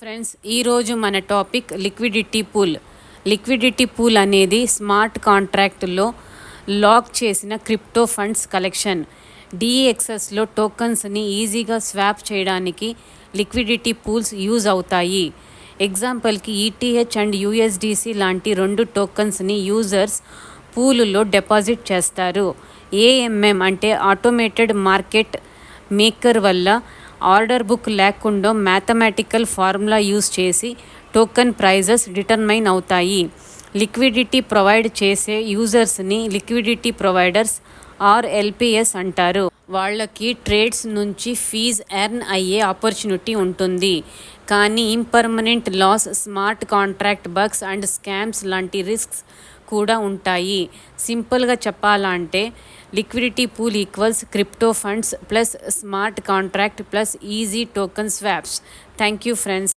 Friends, ఈరోజు మన topic liquidity pool. Liquidity pool అనేది స్మార్ట్ కాంట్రాక్ట్లో లాక్ చేసిన క్రిప్టో ఫండ్స్ కలెక్షన్. డిఎక్స్ఎస్లో టోకన్స్ని ఈజీగా స్వాప్ చేయడానికి లిక్విడిటీ పూల్స్ యూజ్ అవుతాయి. ఎగ్జాంపుల్కి ఈటీహెచ్ అండ్ యూఎస్డిసి లాంటి 2 టోకన్స్ని యూజర్స్ పూలులో డిపాజిట్ చేస్తారు. ఏఎంఎం అంటే ఆటోమేటెడ్ మార్కెట్ మేకర్ వల్ల ఆర్డర్ బుక్ లేకుండా మ్యాథమెటికల్ ఫార్ములా యూజ్ చేసి టోకెన్ ప్రైజెస్ డిటర్మైన్ అవుతాయి. లిక్విడిటీ ప్రొవైడ్ చేసే యూజర్స్ని లిక్విడిటీ ప్రొవైడర్స్ ఆర్ ఎల్పిఎస్ అంటారు. వాళ్ళకి ట్రేడ్స్ నుంచి ఫీజ్ ఎర్న్ అయ్యే ఆపర్చునిటీ ఉంటుంది. కానీ impermanent loss, smart contract bugs and scams లాంటి రిస్క్స్ కూడా ఉంటాయి. సింపుల్గా చెప్పాలంటే liquidity pool equals crypto funds plus smart contract plus easy token swaps. Thank you friends.